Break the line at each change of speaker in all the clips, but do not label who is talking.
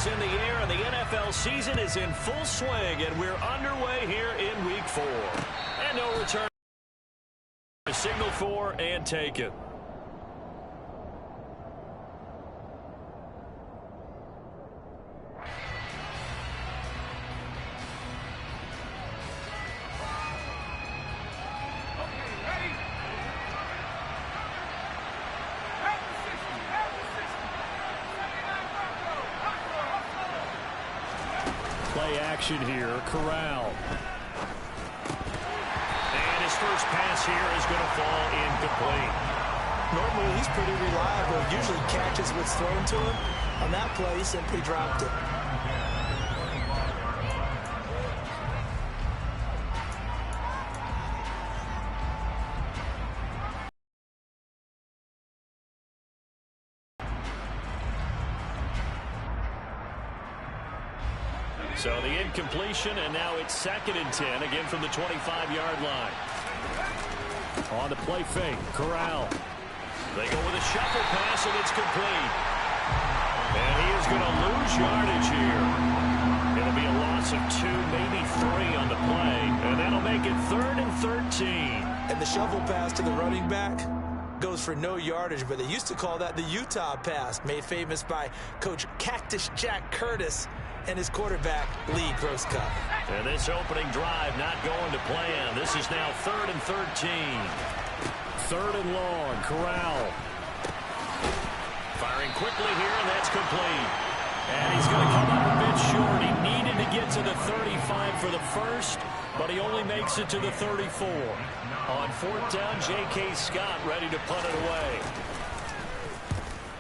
is in the air, and the NFL season is in full swing, and we're underway here in Week 4. And no return. Signal for and take it.
Play action here, Corral.
And his first pass here is going to fall incomplete.
Normally, he's pretty reliable. Usually catches what's thrown to him. On that play, he simply dropped it.
So the incompletion, and now it's 2nd and 10, again from the 25-yard line.
On the play fake, Corral.
They go with a shuffle pass, and it's complete. And he is going to lose yardage here. It'll be a loss of 2, maybe 3 on the play, and that'll make it 3rd and 13.
And the shovel pass to the running back goes for no yardage, but they used to call that the Utah pass, made famous by Coach Cactus Jack Curtis and his quarterback, Lee Grosskopf.
And this opening drive not going to plan. This is now 3rd and 13.
3rd and long, Corral.
Firing quickly here, and that's complete. And he's going to come up a bit short. He needed to get to the 35 for the first, but he only makes it to the 34. On 4th down, J.K. Scott ready to punt it away.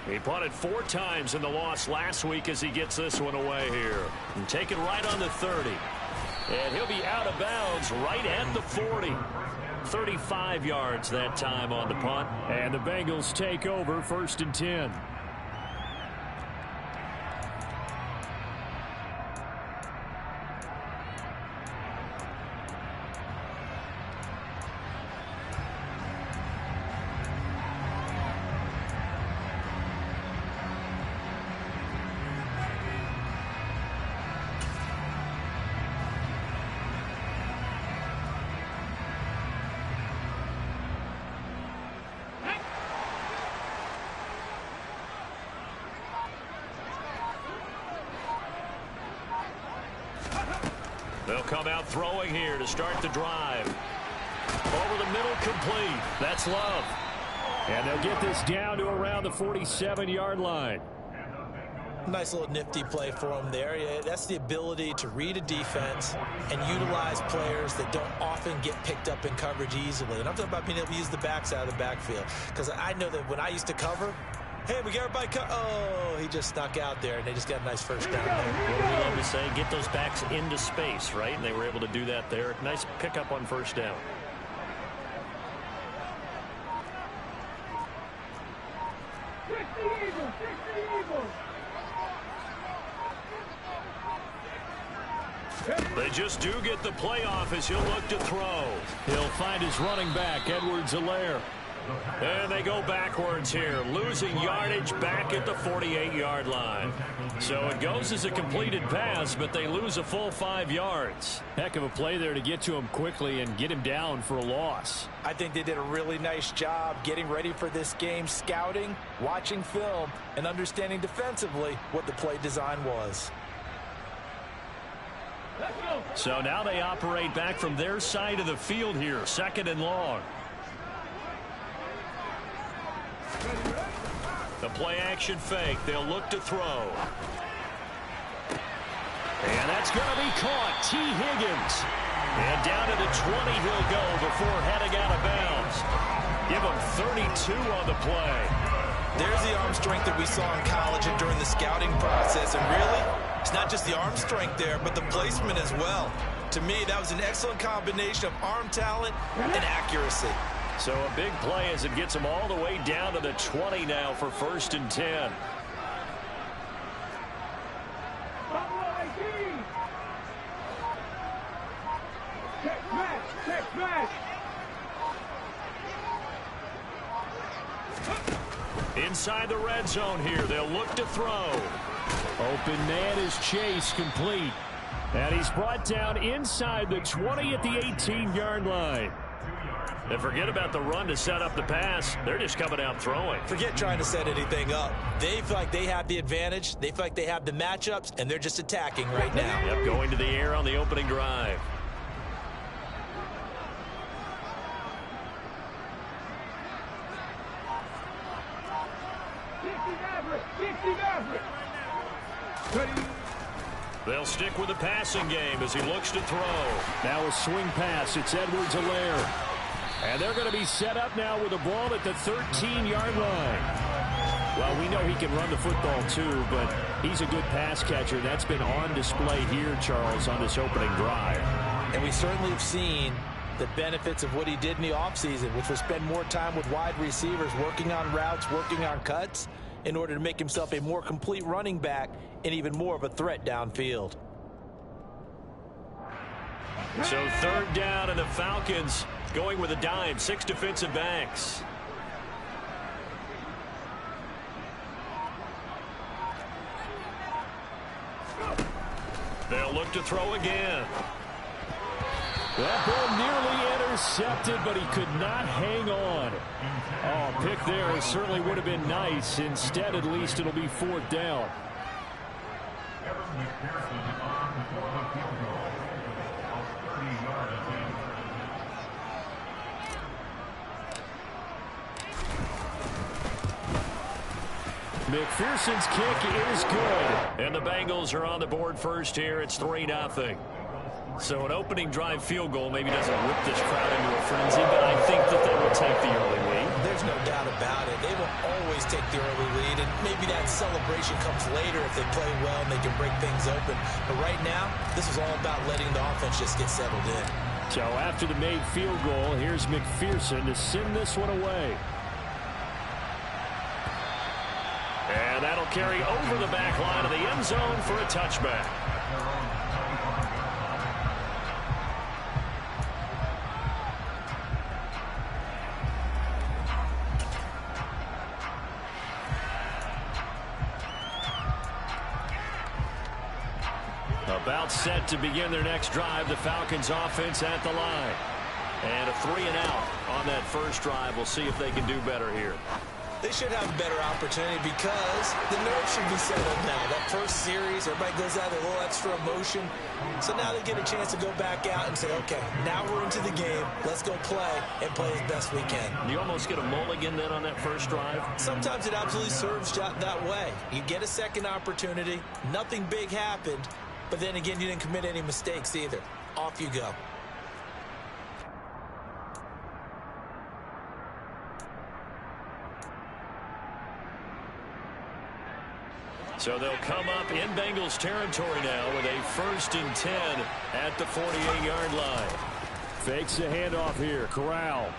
He punted 4 times in the loss last week as he gets this one away here. And take it right on the 30. And he'll be out of bounds right at the 40. 35 yards that time on the punt.
And the Bengals take over 1st and 10.
They'll come out throwing here to start the drive. Over the middle, complete. That's Love.
And they'll get this down to around the 47-yard line.
Nice little nifty play for him there. Yeah, that's the ability to read a defense and utilize players that don't often get picked up in coverage easily. And I'm talking about being able to use the backs out of the backfield. Because I know that when I used to cover, hey, we got everybody oh, he just snuck out there, and they just got a nice first down there.
What do we love to say? Get those backs into space, right? And they were able to do that there. Nice pickup on 1st down. They just do get the playoff as he'll look to throw.
He'll find his running back, Edwards-Helaire.
And they go backwards here, losing yardage back at the 48-yard line. So it goes as a completed pass, but they lose a full 5 yards.
Heck of a play there to get to him quickly and get him down for a loss.
I think they did a really nice job getting ready for this game, scouting, watching film, and understanding defensively what the play design was.
So now they operate back from their side of the field here, 2nd and long. The play-action fake. They'll look to throw. And that's going to be caught. T. Higgins. And down to the 20 he'll go before heading out of bounds. Give him 32 on the play.
There's the arm strength that we saw in college and during the scouting process. And really, it's not just the arm strength there, but the placement as well. To me, that was an excellent combination of arm talent and accuracy.
So a big play as it gets them all the way down to the 20 now for 1st and 10. Inside the red zone here, they'll look to throw.
Open man is Chase, complete. And he's brought down inside the 20 at the 18-yard line.
And forget about the run to set up the pass. They're just coming out throwing.
Forget trying to set anything up. They feel like they have the advantage. They feel like they have the matchups, and they're just attacking right now.
Yep, going to the air on the opening drive. They'll stick with the passing game as he looks to throw.
Now a swing pass. It's Edwards-Helaire. And they're going to be set up now with a ball at the 13-yard line. Well, we know he can run the football too, but he's a good pass catcher. That's been on display here, Charles, on this opening drive.
And we certainly have seen the benefits of what he did in the offseason, which was spend more time with wide receivers, working on routes, working on cuts, in order to make himself a more complete running back and even more of a threat downfield.
So third down, and the Falcons going with a dime, 6 defensive backs. They'll look to throw again.
That ball nearly intercepted, but he could not hang on. Oh, pick there certainly would have been nice. Instead, at least, it'll be fourth down. McPherson's kick is good.
And the Bengals are on the board first here. It's 3-0. So an opening drive field goal maybe doesn't whip this crowd into a frenzy, but I think that they will take the early lead.
There's no doubt about it. They will always take the early lead, and maybe that celebration comes later if they play well and they can break things open. But right now, this is all about letting the offense just get settled in.
So after the made field goal, here's McPherson to send this one away.
And that'll carry over the back line of the end zone for a touchback. About set to begin their next drive. The Falcons offense at the line. And a 3-and-out on that first drive. We'll see if they can do better here.
They should have a better opportunity because the nerves should be settled now. That first series, everybody goes out with a little extra emotion. So now they get a chance to go back out and say, okay, now we're into the game. Let's go play and play as best we can.
You almost get a mulligan then on that first drive?
Sometimes it absolutely serves that way. You get a second opportunity. Nothing big happened. But then again, you didn't commit any mistakes either. Off you go.
So they'll come up in Bengals territory now with a 1st and 10 at the 48-yard line.
Fakes the handoff here. Corral.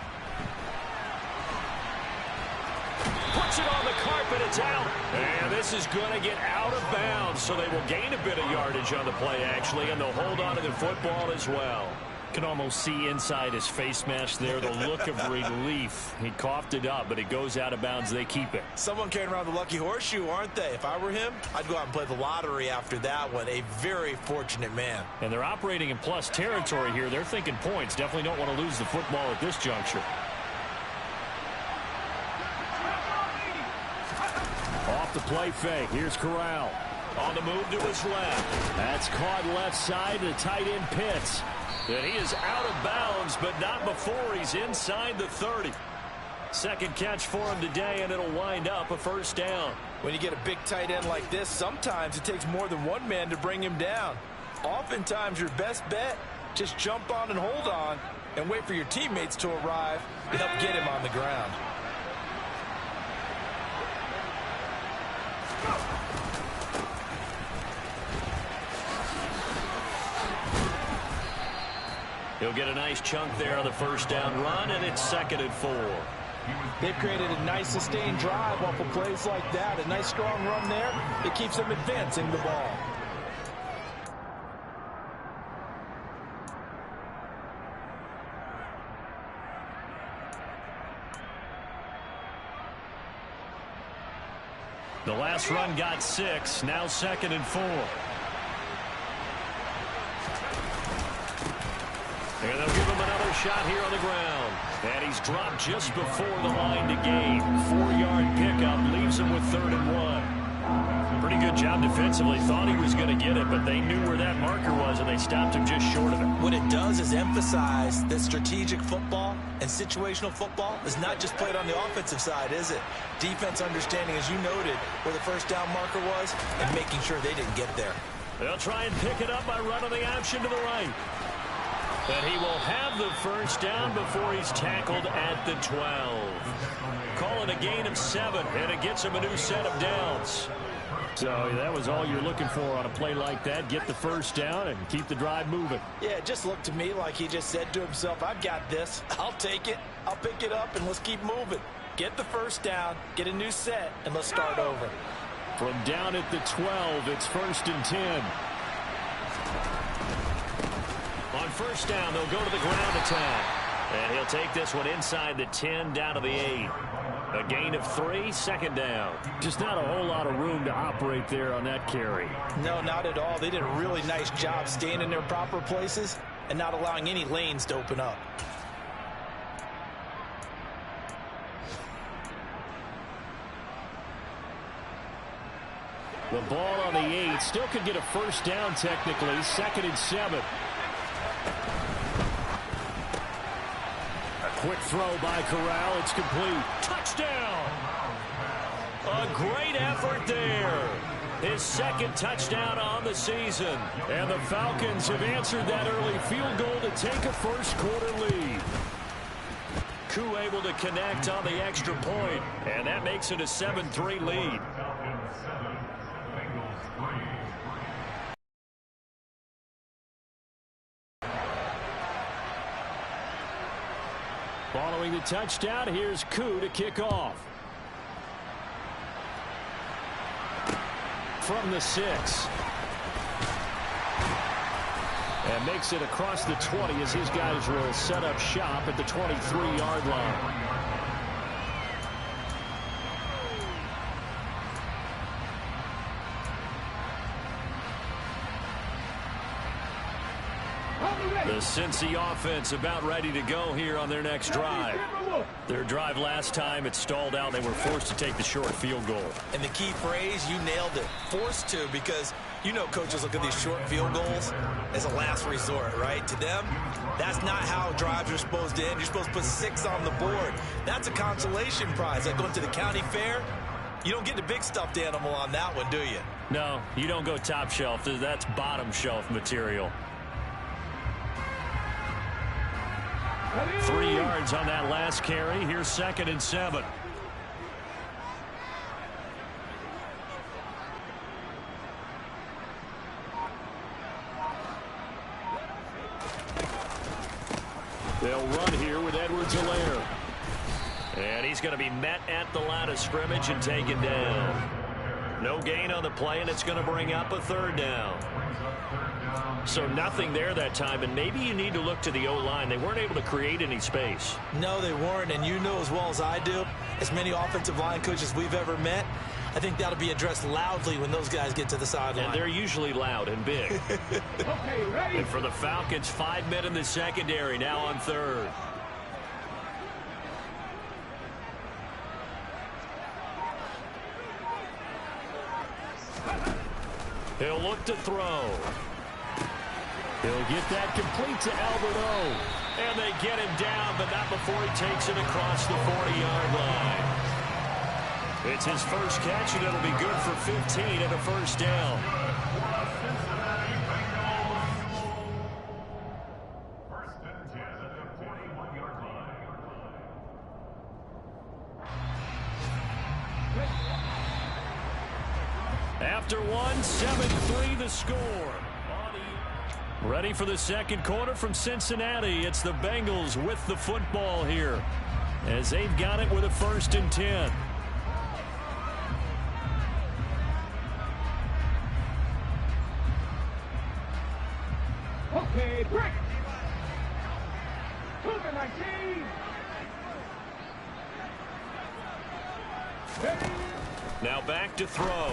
Puts it on the carpet. It's out. And this is going to get out of bounds. So they will gain a bit of yardage on the play, actually, and they'll hold on to the football as well. Can almost see inside his face mask there the look of relief. He coughed it up, but it goes out of bounds. They keep it.
Someone carrying around the lucky horseshoe, aren't they? If I were him, I'd go out and play the lottery after that one. A very fortunate man.
And they're operating in plus territory here. They're thinking points. Definitely don't want to lose the football at this juncture.
Off the play fake. Here's Corral.
On the move to his left.
That's caught left side to tight end Pitts.
And he is out of bounds, but not before he's inside the 30. Second catch for him today, and it'll wind up a first down.
When you get a big tight end like this, sometimes it takes more than one man to bring him down. Oftentimes, your best bet, just jump on and hold on and wait for your teammates to arrive to help get him on the ground.
He'll get a nice chunk there on the first down run, and it's 2nd and 4.
They've created a nice sustained drive off of plays like that. A nice strong run there that keeps them advancing the ball.
The last run got 6. Now 2nd and 4. And they'll give him another shot here on the ground. And he's dropped just before the line to gain. 4-yard pickup leaves him with 3rd and 1. Pretty good job defensively. Thought he was going to get it, but they knew where that marker was, and they stopped him just short of it.
What it does is emphasize that strategic football and situational football is not just played on the offensive side, is it? Defense understanding, as you noted, where the first down marker was and making sure they didn't get there.
They'll try and pick it up by running the option to the right. And he will have the first down before he's tackled at the 12. Calling a gain of 7, and it gets him a new set of downs.
So that was all you're looking for on a play like that. Get the first down and keep the drive moving.
Yeah, it just looked to me like he just said to himself, I've got this. I'll take it. I'll pick it up, and let's keep moving. Get the first down, get a new set, and let's start over.
From down at the 12, it's 1st and 10.
On first down, they'll go to the ground attack. And he'll take this one inside the 10 down to the 8. A gain of 3, 2nd down.
Just not a whole lot of room to operate there on that carry.
No, not at all. They did a really nice job staying in their proper places and not allowing any lanes to open up.
The ball on the 8. Still could get a first down technically. 2nd and 7. Quick throw by Corral. It's complete.
Touchdown! A great effort there. His 2nd touchdown on the season.
And the Falcons have answered that early field goal to take a first-quarter lead.
Koo able to connect on the extra point, and that makes it a 7-3 lead.
Following the touchdown, here's Koo to kick off. From the 6. And makes it across the 20 as his guys will set up shop at the 23-yard line.
The Cincy offense about ready to go here on their next drive. Their drive last time, it stalled out. They were forced to take the short field goal.
And the key phrase, you nailed it. Forced to, because you know coaches look at these short field goals as a last resort, right? To them, that's not how drives are supposed to end. You're supposed to put 6 on the board. That's a consolation prize. Like going to the county fair, you don't get the big stuffed animal on that one, do you?
No, you don't go top shelf. That's bottom shelf material. 3 yards on that last carry. Here's 2nd and 7.
They'll run here with Edwards-Helaire.
And he's going to be met at the line of scrimmage and taken down. No gain on the play, and it's going to bring up a 3rd down. So nothing there that time, and maybe you need to look to the O-line. They weren't able to create any space.
No, they weren't, and you know as well as I do, as many offensive line coaches we've ever met, I think that'll be addressed loudly when those guys get to the sideline.
And they're usually loud and big.
Okay, ready.
And for the Falcons, 5 men in the secondary, now on 3rd. He'll look to throw.
He'll get that complete to Albert O.
And they get him down, but not before he takes it across the 40-yard line. It's his first catch, and it'll be good for 15 and a first down. After 7-3 the score. Ready for the second quarter from Cincinnati. It's the Bengals with the football here as they've got it with a 1st and 10.
Okay, break. 2-19. Ready.
Now back to throw.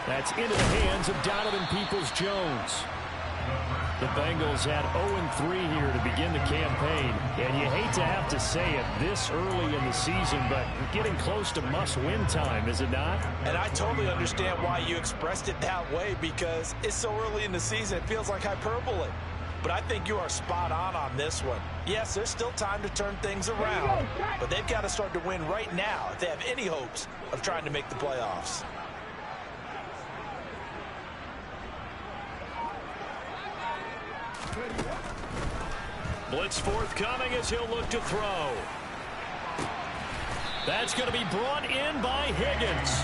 That's into the hands of Donovan Peoples-Jones. The Bengals had 0-3 here to begin the campaign. And you hate to have to say it this early in the season, but getting close to must-win time, is it not?
And I totally understand why you expressed it that way, because it's so early in the season, it feels like hyperbole. But I think you are spot on this one. Yes, there's still time to turn things around, but they've got to start to win right now if they have any hopes of trying to make the playoffs.
Blitz forthcoming as he'll look to throw. That's going to be brought in by Higgins.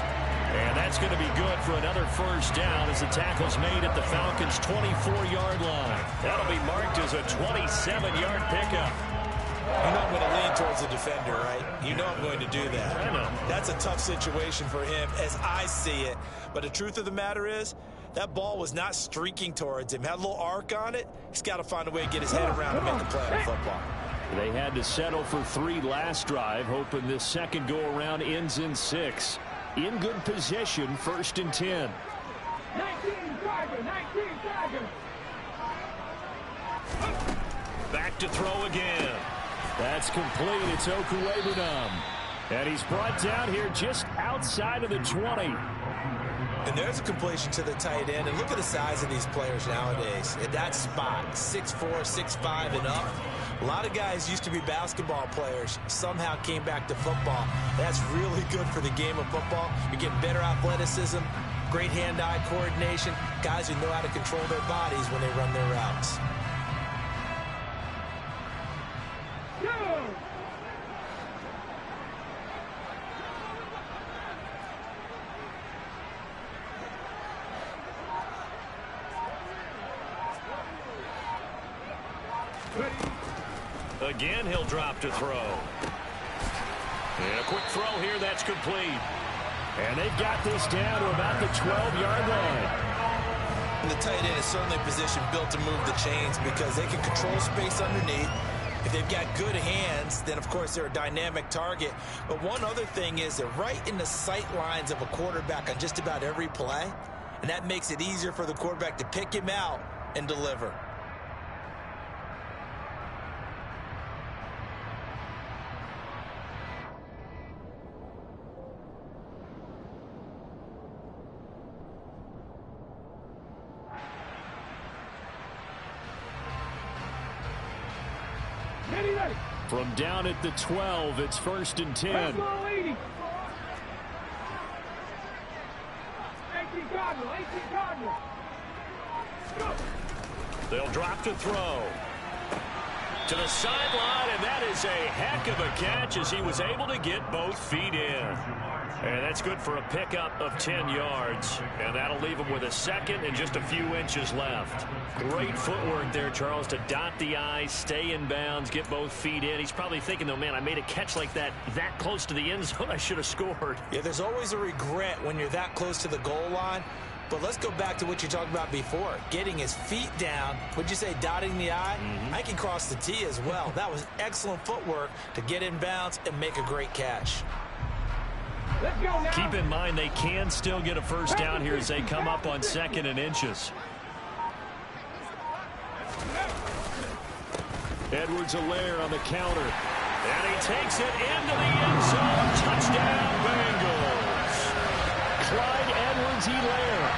And that's going to be good for another first down as the tackle's made at the Falcons' 24-yard line. That'll be marked as a 27-yard pickup.
You know I'm going to lean towards the defender, right? You know I'm going to do that.
I know.
That's a tough situation for him as I see it. But the truth of the matter is, that ball was not streaking towards him. Had a little arc on it. He's got to find a way to get his head around and make a play on football.
They had to settle for 3 last drive, hoping this second go-around ends in 6. In good position, 1st and 10.
19 Tiger.
Back to throw again. That's complete. It's Okuwebunam. And he's brought down here just outside of the 20.
And there's a completion to the tight end. And look at the size of these players nowadays. At that spot, 6'4", 6'5", and up. A lot of guys used to be basketball players, somehow came back to football. That's really good for the game of football. You're getting better athleticism, great hand-eye coordination, guys who know how to control their bodies when they run their routes.
Again, he'll drop to throw. And a quick throw here, that's complete. And they've got this down to about the 12-yard line.
And the tight end is certainly a position built to move the chains because they can control space underneath. If they've got good hands, then, of course, they're a dynamic target. But one other thing is they're right in the sight lines of a quarterback on just about every play, and that makes it easier for the quarterback to pick him out and deliver.
From down at the 12, it's 1st and 10.
18 Cardinal.
They'll drop to throw. To the sideline, and that is a heck of a catch as he was able to get both feet in. And that's good for a pickup of 10 yards. And that'll leave him with a second and just a few inches left. Great footwork there, Charles, to dot the I, stay in bounds, get both feet in. He's probably thinking, though, man, I made a catch like that close to the end zone. I should have scored.
Yeah, there's always a regret when you're that close to the goal line. But let's go back to what you talked about before. Getting his feet down. Would you say dotting the I? I can cross the T as well. That was excellent footwork to get in bounds and make a great catch.
Let's go now.
Keep in mind they can still get a first down here as they come up on 2nd and inches. Edwards-Helaire on the counter. And he takes it into the end zone. Touchdown, Bengals. Clyde Edwards-Helaire,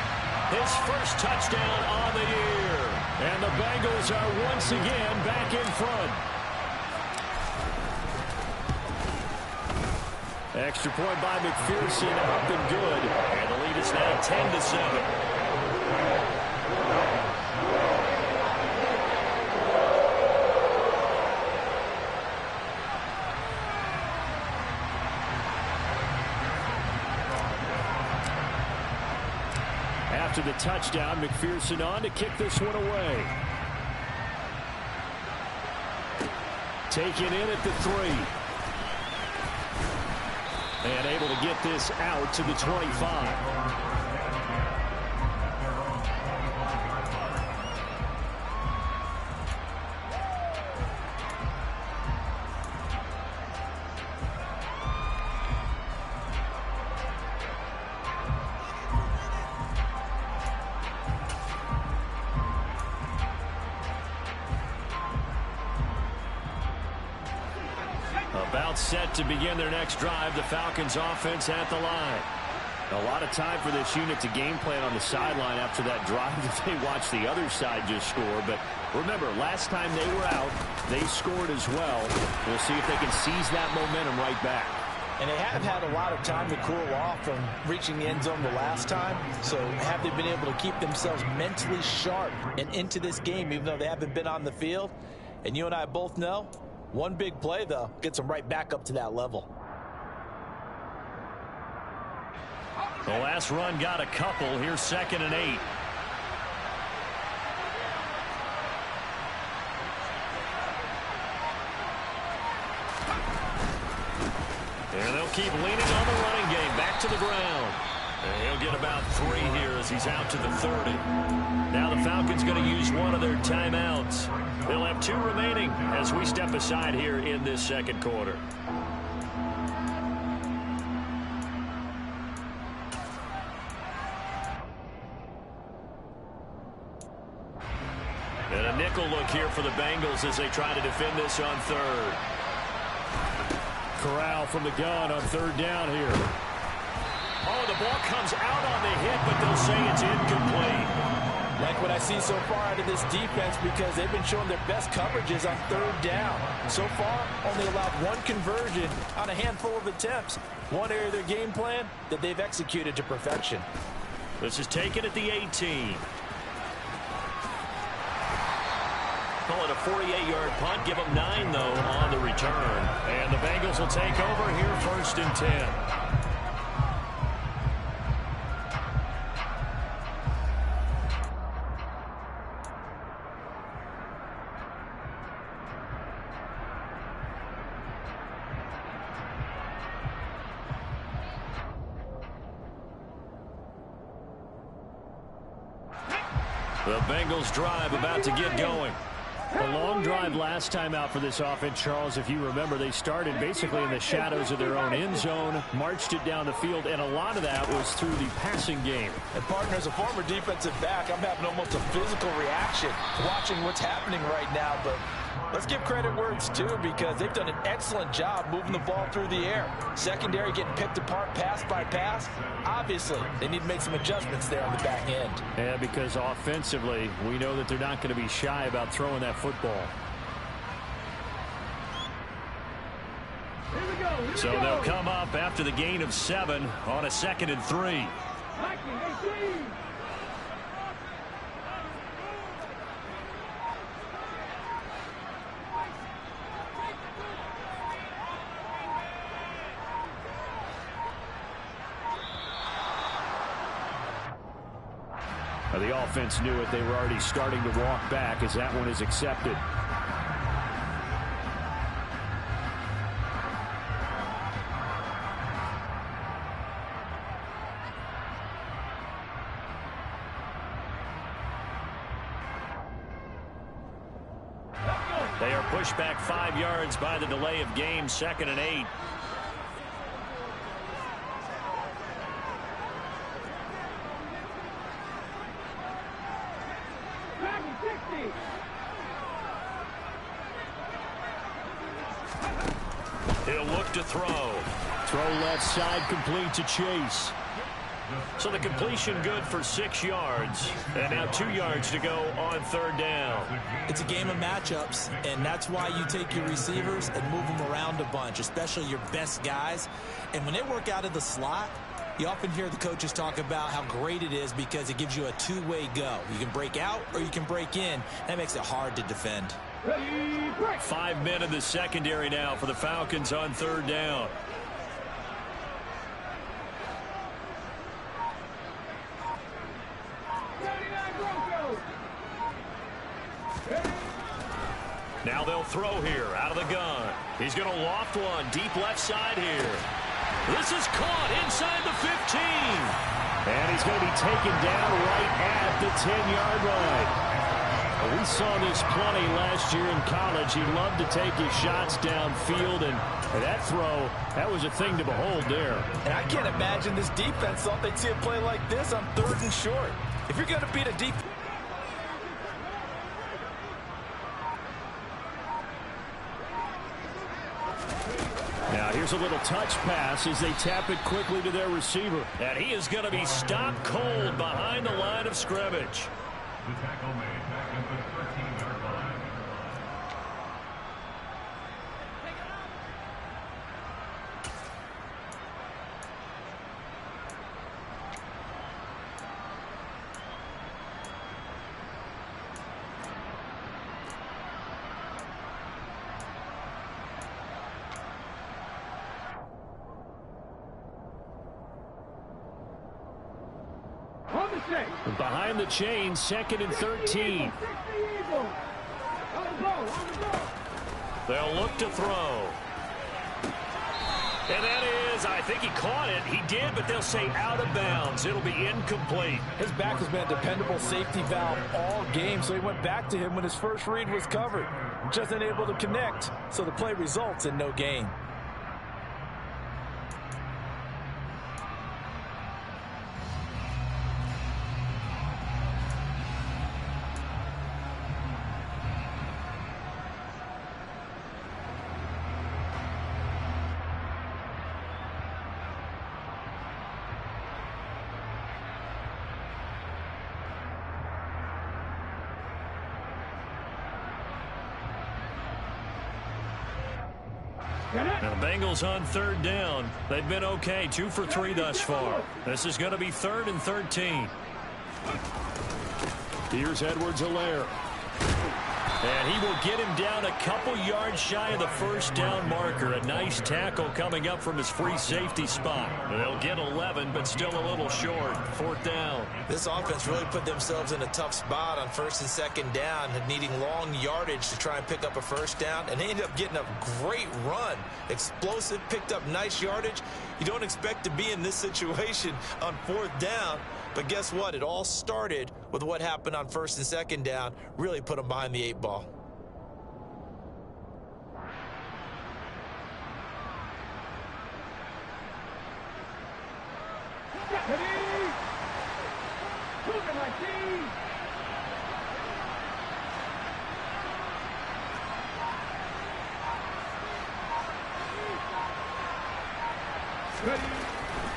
his first touchdown on the year. And the Bengals are once again back in front. Extra point by McPherson, up and good. And the lead is now 10-7. After the touchdown, McPherson on to kick this one away. Taken in at the 3. And able to get this out to the 25.
About set to begin their next drive. The Falcons offense at the line.
A lot of time for this unit to game plan on the sideline after that drive that they watched the other side just score. But remember, last time they were out, they scored as well. We'll see if they can seize that momentum right back.
And they have had a lot of time to cool off from reaching the end zone the last time. So have they been able to keep themselves mentally sharp and into this game, even though they haven't been on the field? And you and I both know, one big play, though, gets them right back up to that level.
The last run got a couple. Here's 2nd and 8. And they'll keep leaning on the running game. Back to the ground. And he'll get about 3 here as he's out to the 30. Now the Falcons going to use one of their timeouts. They'll have 2 remaining as we step aside here in this second quarter. And a nickel look here for the Bengals as they try to defend this on 3rd.
Corral from the gun on 3rd down here.
Oh, the ball comes out on the hit, but they'll say it's incomplete.
Like what I see so far out of this defense, because they've been showing their best coverages on 3rd down. So far, only allowed 1 conversion on a handful of attempts. One area of their game plan that they've executed to perfection.
This is taken at the 18. Call it a 48-yard punt. Give them 9, though, on the return. And the Bengals will take over here 1st and 10. The Bengals drive about to get going.
A long drive last time out for this offense, Charles. If you remember, they started basically in the shadows of their own end zone, marched it down the field, and a lot of that was through the passing game.
And partner, as a former defensive back, I'm having almost a physical reaction watching what's happening right now. But let's give credit where it's due, because they've done an excellent job moving the ball through the air. Secondary getting picked apart pass by pass. Obviously, they need to make some adjustments there on the back end.
Yeah, because offensively, we know that they're not going to be shy about throwing that football.
So they'll come up after the gain of 7 on a 2nd and 3.
The offense knew it. They were already starting to walk back as that one is accepted.
They are pushed back 5 yards by the delay of game. 2nd and 8. He'll look to throw.
Throw left side, complete to Chase.
So the completion good for 6 yards. And now 2 yards to go on 3rd down.
It's a game of matchups, and that's why you take your receivers and move them around a bunch, especially your best guys. And when they work out of the slot, you often hear the coaches talk about how great it is because it gives you a 2-way go. You can break out or you can break in. That makes it hard to defend.
5 men in the secondary now for the Falcons on 3rd down. Now they'll throw here out of the gun. He's going to loft one deep left side here. This is caught inside the 15.
And he's going to be taken down right at the 10-yard line. We saw this plenty last year in college. He loved to take his shots downfield, and that throw, that was a thing to behold there.
And I can't imagine this defense thought they'd see a play like this on 3rd and short. If you're going to beat a defense,
Here's a little touch pass as they tap it quickly to their receiver.
And he is going to be stopped cold behind the line of scrimmage.
The tackle made back at the 13-yard line.
Behind the chain, 2nd and 13.
They'll look to throw. And that is, I think he caught it. He did, but they'll say out of bounds. It'll be incomplete.
His back has been a dependable safety valve all game, so he went back to him when his first read was covered. Just unable to connect, so the play results in no gain.
Now the Bengals on 3rd down. They've been okay, 2 for 3 thus far. This is going to be 3rd and 13.
Here's Edwards-Helaire.
And he will get him down a couple yards shy of the first down marker. A nice tackle coming up from his free safety spot. They'll get 11, but still a little short. 4th down. This offense really put themselves in a tough spot on 1st and 2nd down, needing long yardage to try and pick up a first down. And they ended up getting a great run. Explosive, picked up nice yardage. You don't expect to be in this situation on 4th down. But guess what? It all started with what happened on 1st and 2nd down. Really put them behind the 8 ball.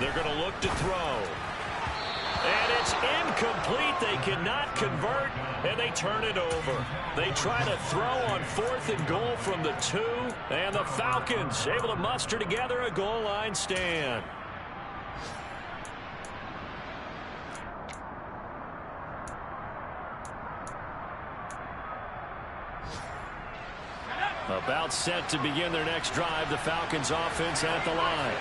They're going to look to throw. And it's incomplete. They cannot convert, and they turn it over. They try to throw on 4th and goal from the 2, and the Falcons able to muster together a goal line stand. About set to begin their next drive. The Falcons offense at the line.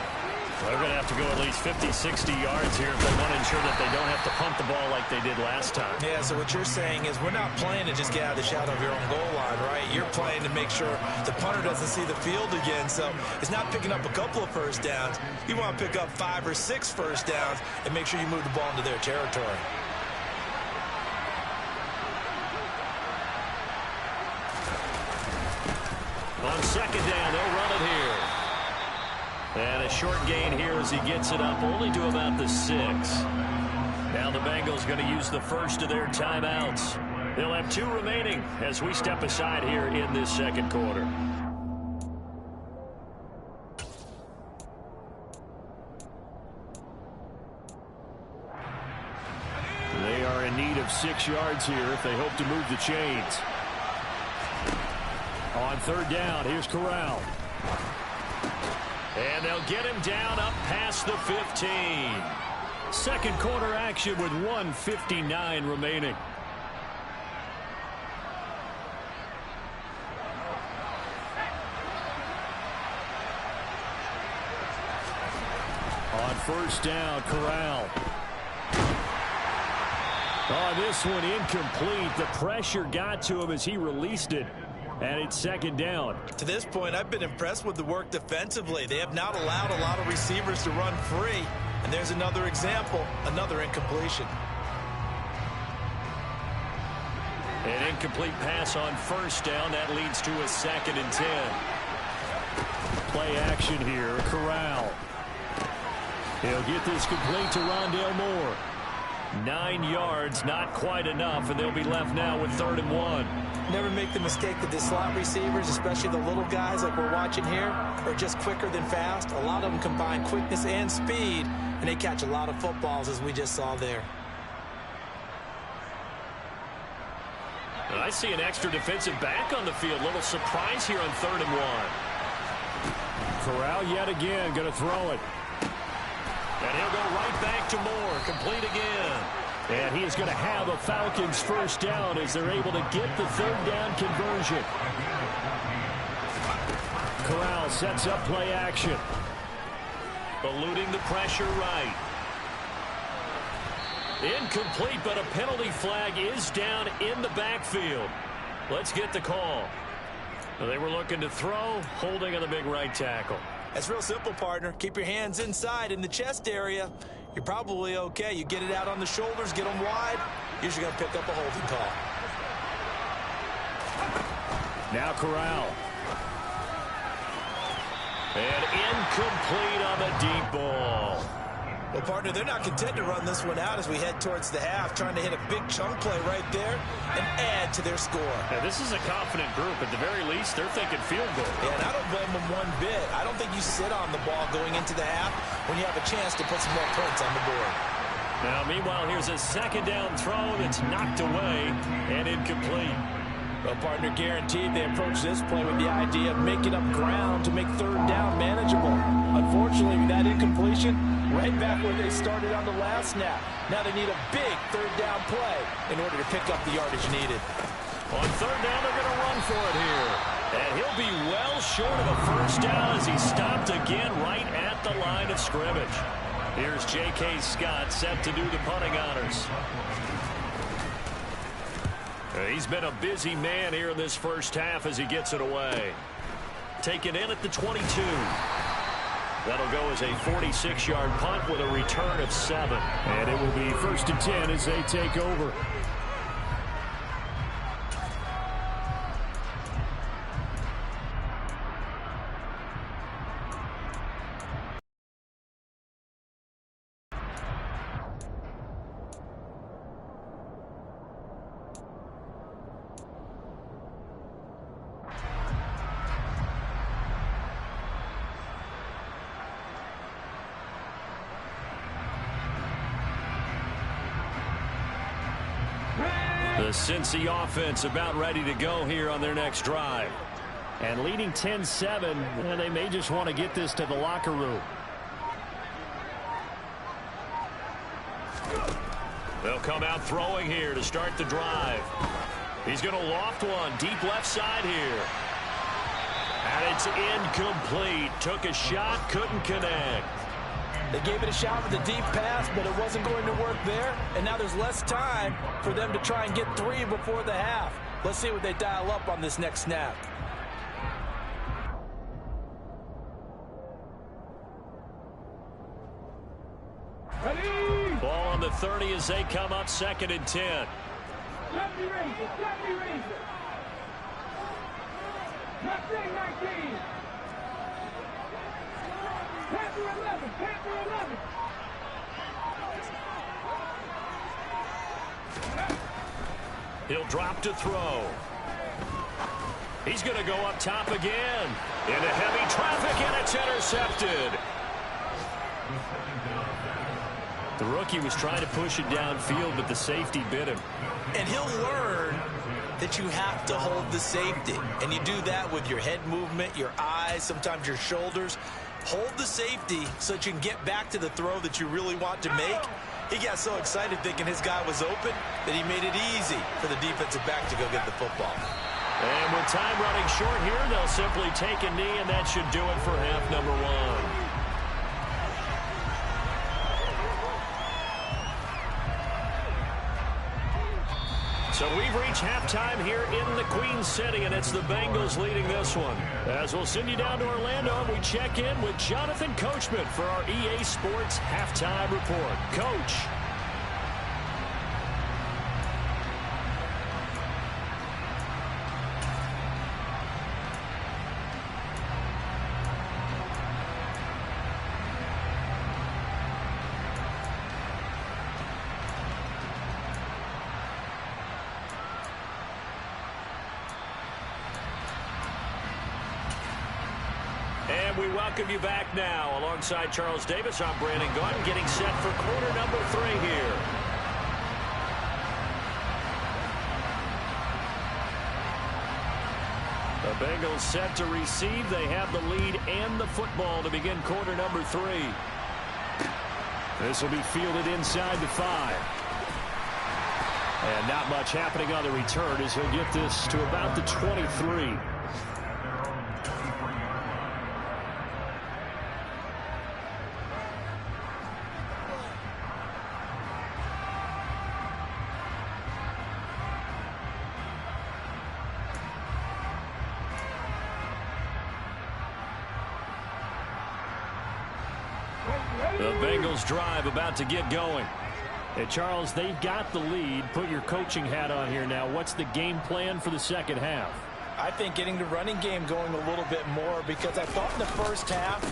They're going to have to go at least 50, 60 yards here if they want to ensure that they don't have to punt the ball like they did last time. Yeah, so what you're saying is we're not playing to just get out of the shadow of your own goal line, right? You're playing to make sure the punter doesn't see the field again. So it's not picking up a couple of first downs. You want to pick up 5 or 6 first downs and make sure you move the ball into their territory. On 2nd down, they'll run it here. And a short gain here as he gets it up only to about the 6. Now the Bengals going to use the first of their timeouts. They'll have 2 remaining as we step aside here in this 2nd quarter.
They are in need of 6 yards here if they hope to move the chains. On 3rd down, here's Corral.
And they'll get him down up past the 15. 2nd quarter action with 1:59 remaining.
On 1st down, Corral. Oh, this one incomplete. The pressure got to him as he released it. And it's 2nd down.
To this point, I've been impressed with the work defensively. They have not allowed a lot of receivers to run free. And there's another example, another incompletion.
An incomplete pass on 1st down. That leads to a 2nd and 10.
Play action here. Corral. He'll get this complete to Rondale Moore. 9 yards, not quite enough, and they'll be left now with 3rd and 1.
Never make the mistake that the slot receivers, especially the little guys like we're watching here, are just quicker than fast. A lot of them combine quickness and speed, and they catch a lot of footballs, as we just saw there.
And I see an extra defensive back on the field. Little surprise here on 3rd and 1. Corral yet again going to throw it.
And he'll go right back to Moore. Complete again.
And he is going to have a Falcons first down as they're able to get the 3rd down conversion. Corral sets up play action.
Eluding the pressure right. Incomplete, but a penalty flag is down in the backfield. Let's get the call. They were looking to throw, holding on the big right tackle.
That's real simple, partner. Keep your hands inside in the chest area. You're probably okay. You get it out on the shoulders, get them wide. Usually going to pick up a holding call.
Now Corral.
And incomplete on the deep ball.
Well, partner, they're not content to run this one out as we head towards the half, trying to hit a big chunk play right there and add to their score.
Now, this is a confident group. At the very least, they're thinking field goal.
Yeah, and I don't blame them one bit. I don't think you sit on the ball going into the half when you have a chance to put some more points on the board.
Now, meanwhile, here's a 2nd down throw that's knocked away and incomplete.
Well, partner, guaranteed they approach this play with the idea of making up ground to make 3rd down manageable. Unfortunately, with that incompletion, right back where they started on the last snap. Now they need a big 3rd down play in order to pick up the yardage needed.
On 3rd down, they're going to run for it here. And he'll be well short of a first down as he stopped again right at the line of scrimmage. Here's J.K. Scott set to do the punting honors. He's been a busy man here in this first half as he gets it away. Taken in at the 22. That'll go as a 46-yard punt with a return of 7.
And it will be 1st and 10 as they take over.
The Cincy offense about ready to go here on their next drive.
And leading 10-7, and they may just want to get this to the locker room.
They'll come out throwing here to start the drive. He's going to loft one deep left side here. And it's incomplete. Took a shot, couldn't connect.
They gave it a shot with a deep pass, but it wasn't going to work there. And now there's less time for them to try and get 3 before the half. Let's see what they dial up on this next snap.
Ready?
Ball on the 30 as they come up 2nd and 10.
Let me raise it. Let me raise it. Mustang 19. Panther 11. Panther 11.
He'll drop to throw. He's going to go up top again. Into heavy traffic, and it's intercepted. The rookie was trying to push it downfield, but the safety bit him.
And he'll learn that you have to hold the safety. And you do that with your head movement, your eyes, sometimes your shoulders. Hold the safety so that you can get back to the throw that you really want to make. He got so excited thinking his guy was open that he made it easy for the defensive back to go get the football.
And with time running short here, they'll simply take a knee, and that should do it for half number 1. So we've reached halftime here in the Queen City, and it's the Bengals leading this one. As we'll send you down to Orlando, and we check in with Jonathan Coachman for our EA Sports Halftime Report. Coach. we welcome you back now. Alongside Charles Davis, I'm Brandon Gaudin, getting set for quarter number 3 here. The Bengals set to receive. They have the lead and the football to begin quarter number 3.
This will be fielded inside the 5. And not much happening on the return as he'll get this to about the 23.
The Bengals drive about to get going.
Hey, Charles, they've got the lead. Put your coaching hat on here now. What's the game plan for the second half?
I think getting the running game going a little bit more, because I thought in the first half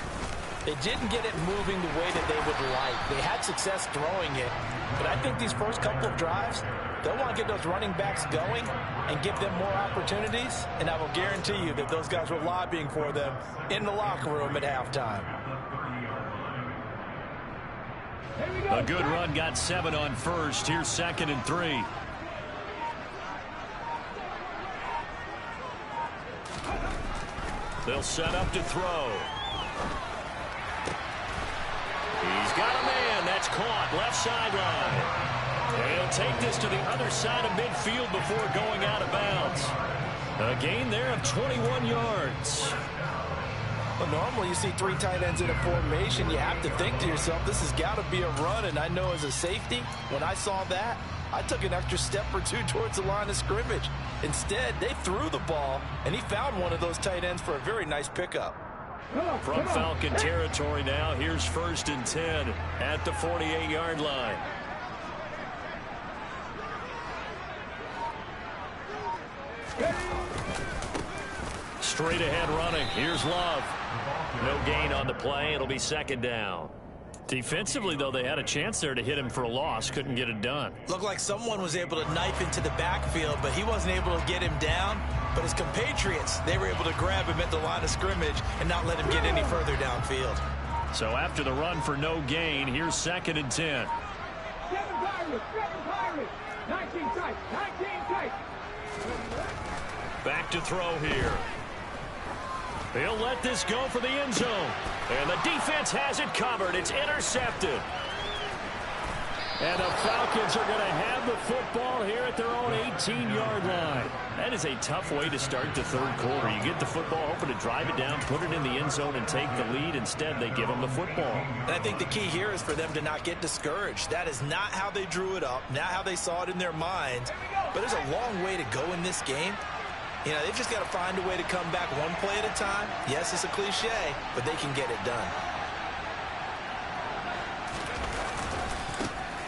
they didn't get it moving the way that they would like. They had success throwing it, but I think these first couple of drives, they'll want to get those running backs going and give them more opportunities, and I will guarantee you that those guys were lobbying for them in the locker room at halftime.
A good run, got 7 on first. Here's 2nd and 3. They'll set up to throw. He's got a man. That's caught. Left sideline. And he'll take this to the other side of midfield before going out of bounds. A gain there of 21 yards.
Well, normally you see 3 tight ends in a formation. You have to think to yourself, this has got to be a run. And I know as a safety, when I saw that, I took an extra step or 2 towards the line of scrimmage. Instead, they threw the ball, and he found one of those tight ends for a very nice pickup.
From Falcon territory now, here's 1st and 10 at the 48-yard line. Straight ahead running. Here's Love. No gain on the play. It'll be 2nd down. Defensively, though, they had a chance there to hit him for a loss. Couldn't get it done.
Looked like someone was able to knife into the backfield, but he wasn't able to get him down. But his compatriots, they were able to grab him at the line of scrimmage and not let him get any further downfield.
So after the run for no gain, here's 2nd and 10.
7 Pirates, 7 Pirates. 19 tight, 19 tight.
Back to throw here. He'll let this go for the end zone. And the defense has it covered. It's intercepted.
And the Falcons are going to have the football here at their own 18-yard line.
That is a tough way to start the 3rd quarter. You get the football, hoping to drive it down, put it in the end zone, and take the lead. Instead, they give them the football.
And I think the key here is for them to not get discouraged. That is not how they drew it up, not how they saw it in their minds. But there's a long way to go in this game. You know, they've just got to find a way to come back one play at a time. Yes, it's a cliche, but they can get it done.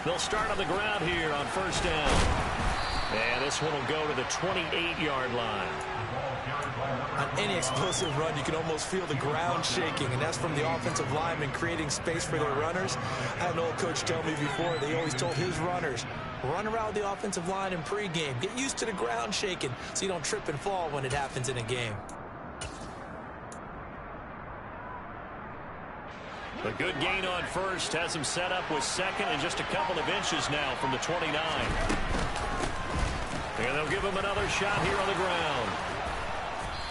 They'll start on the ground here on 1st down. And this one will go to the 28-yard line.
On any explosive run, you can almost feel the ground shaking, and that's from the offensive linemen creating space for their runners. I had an old coach tell me before, they always told his runners, run around the offensive line in pregame. Get used to the ground shaking so you don't trip and fall when it happens in a game.
A good gain on first has him set up with 2nd and just a couple of inches now from the 29. And they'll give him another shot here on the ground.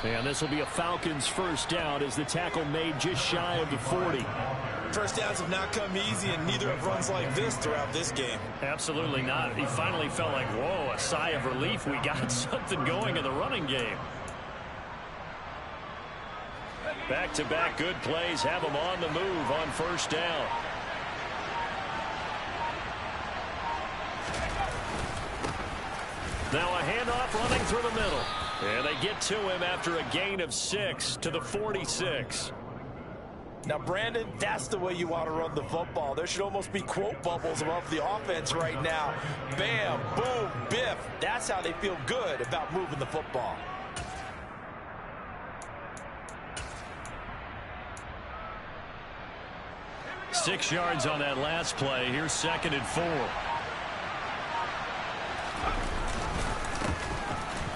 And this will be a Falcons 1st down as the tackle made just shy of the 40.
First downs have not come easy, and neither have runs like this throughout this game.
Absolutely not. He finally felt like, whoa, a sigh of relief. We got something going in the running game. Back-to-back good plays have him on the move on 1st down. Now a handoff running through the middle. And they get to him after a gain of 6 to the 46.
Now, Brandon, that's the way you want to run the football. There should almost be quote bubbles above the offense right now. Bam, boom, biff. That's how they feel good about moving the football.
Six yards on that last play. Here's 2nd and 4.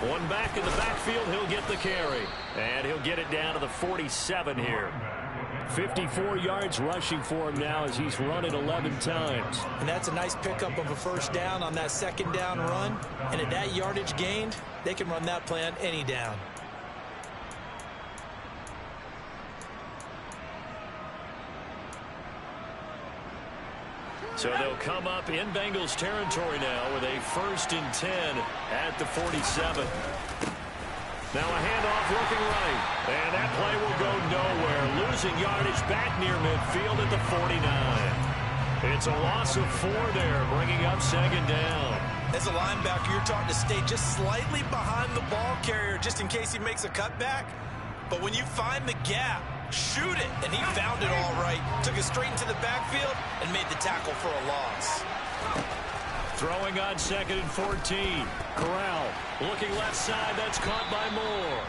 One back in the backfield. He'll get the carry. And he'll get it down to the 47 here.
54 yards rushing for him now as he's run it 11 times.
And that's a nice pickup of a first down on that second down run. And at that yardage gained, they can run that play on any down.
So they'll come up in Bengals territory now with a 1st and 10 at the 47. Now a handoff looking right. And that play will go nowhere. Losing yardage back near midfield at the 49. It's a loss of 4 there, bringing up 2nd down.
As a linebacker, you're taught to stay just slightly behind the ball carrier just in case he makes a cutback. But when you find the gap, shoot it. And he found it all right. Took it straight into the backfield and made the tackle for a loss.
Throwing on 2nd and 14. Corral looking left side. That's caught by Moore.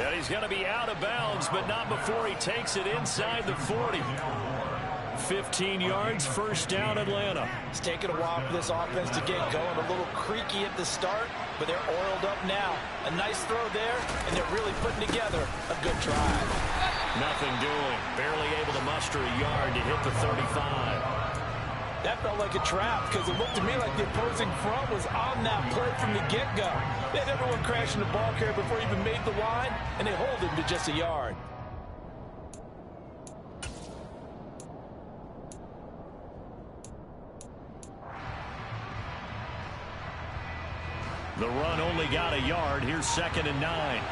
And he's going to be out of bounds, but not before he takes it inside the 40. 15 yards, 1st down, Atlanta.
It's taken a while for this offense to get going. A little creaky at the start, but they're oiled up now. A nice throw there, and they're really putting together a good drive.
Nothing doing. Barely able to muster a yard to hit the 35.
That felt like a trap because it looked to me like the opposing front was on that play from the get-go. They had everyone crashing the ball carrier before he even made the line, and they hold him to just a yard.
The run only got a yard. Here's 2nd and 9.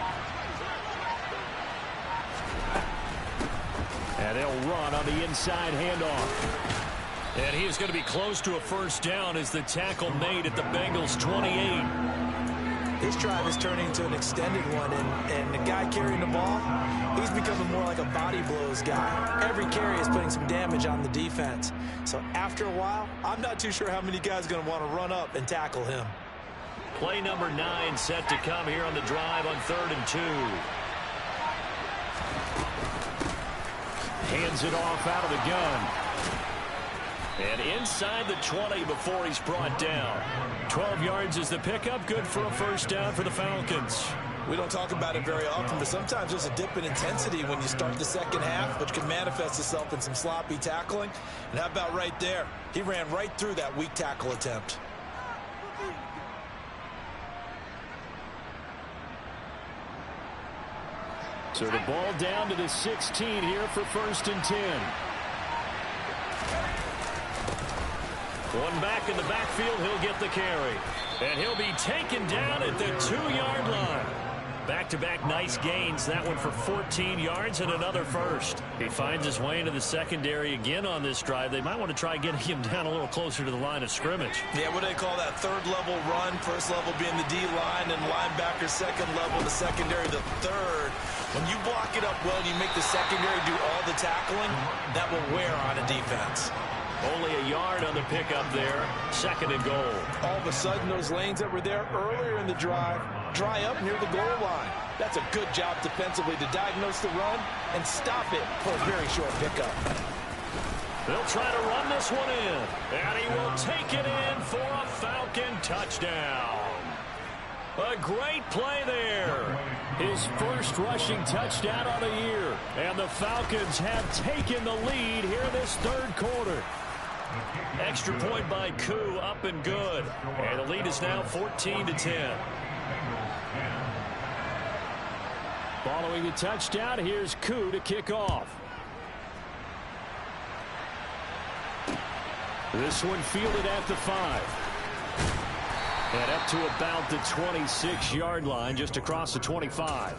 And they'll run on the inside handoff. And he is going to be close to a 1st down as the tackle made at the Bengals 28.
This drive is turning into an extended one, and the guy carrying the ball, he's becoming more like a body blows guy. Every carry is putting some damage on the defense. So after a while, I'm not too sure how many guys are going to want to run up and tackle him.
Play number 9 set to come here on the drive on 3rd and 2. Hands it off out of the gun. And inside the 20 before he's brought down. 12 yards is the pickup. Good for a 1st down for the Falcons.
We don't talk about it very often, but sometimes there's a dip in intensity when you start the second half, which can manifest itself in some sloppy tackling. And how about right there? He ran right through that weak tackle attempt.
So the ball down to the 16 here for 1st and 10. One back in the backfield, he'll get the carry. And he'll be taken down at the 2-yard line. Back-to-back nice gains. That one for 14 yards and another 1st. He finds his way into the secondary again on this drive. They might want to try getting him down a little closer to the line of scrimmage.
Yeah, what do they call that? 3rd level run. 1st level being the D-line, and linebacker 2nd level, the secondary the 3rd. When you block it up well and you make the secondary do all the tackling, that will wear on a defense.
Only a yard on the pickup there. 2nd and goal.
All of a sudden, those lanes that were there earlier in the drive dry up near the goal line. That's a good job defensively to diagnose the run and stop it for a very short pickup.
They'll try to run this one in. And he will take it in for a Falcon touchdown. A great play there. His 1st rushing touchdown of the year. And the Falcons have taken the lead here in this 3rd quarter. Extra point by Koo, up and good. And the lead is now 14-10.
Following the touchdown, here's Koo to kick off. This one fielded at the 5. And up to about the 26-yard line, just across the 25.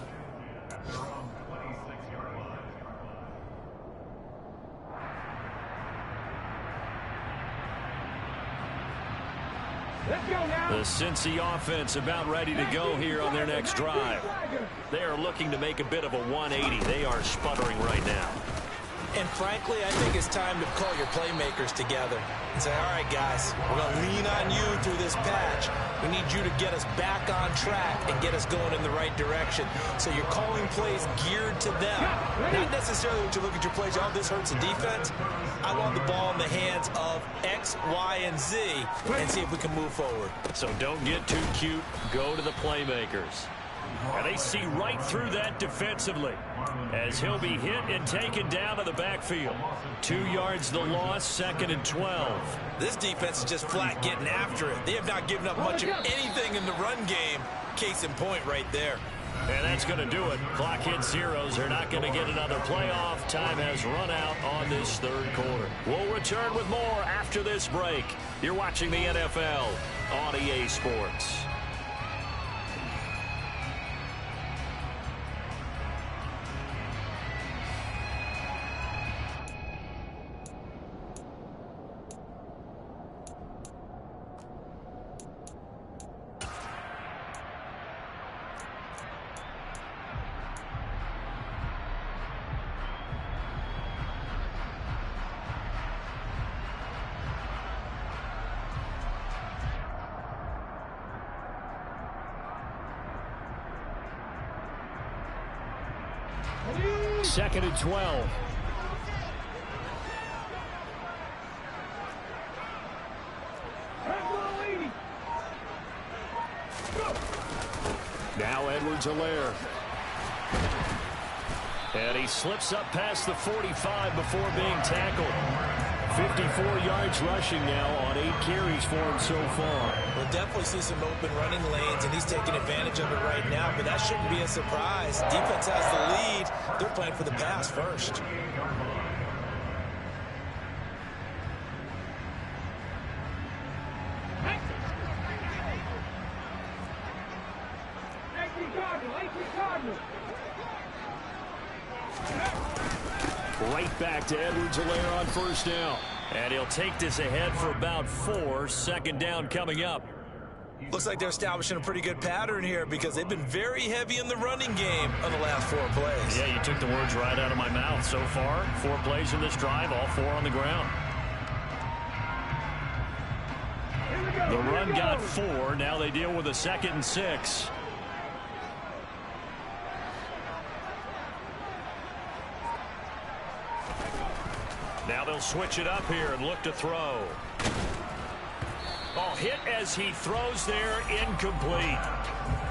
Let's go now.
The Cincy offense about ready to go here on their next drive. They are looking to make a bit of a 180. They are sputtering right now.
And frankly, I think it's time to call your playmakers together and say, all right, guys, we're going to lean on you through this patch. We need you to get us back on track and get us going in the right direction. So you're calling plays geared to them. Not necessarily when you look at your plays, oh, this hurts the defense. I want the ball in the hands of X, Y, and Z and see if we can move forward.
So don't get too cute. Go to the playmakers. And they see right through that defensively as he'll be hit and taken down to the backfield. 2 yards the loss, 2nd and 12.
This defense is just flat getting after it. They have not given up much of anything in the run game. Case in point right there.
And that's going to do it. Clock hits zeros. They're not going to get another playoff. Time has run out on this 3rd quarter. We'll return with more after this break. You're watching the NFL on EA Sports. Second and 12. Now Edwards-Helaire. And he slips up past the 45 before being tackled. 54 yards rushing now on 8 carries for him so far.
We'll definitely see some open running lanes, and he's taking advantage of it right now, but that shouldn't be a surprise. Defense has the lead. They're playing for the pass first.
Right back to Edwards-Helaire on 1st down.
And he'll take this ahead for about 4. 2nd down coming up.
Looks like they're establishing a pretty good pattern here because they've been very heavy in the running game on the last 4 plays.
Yeah, you took the words right out of my mouth. So far, 4 plays in this drive, all 4 on the ground. The run got 4. Now they deal with a 2nd and 6. Now they'll switch it up here and look to throw. Oh, hit as he throws there, incomplete.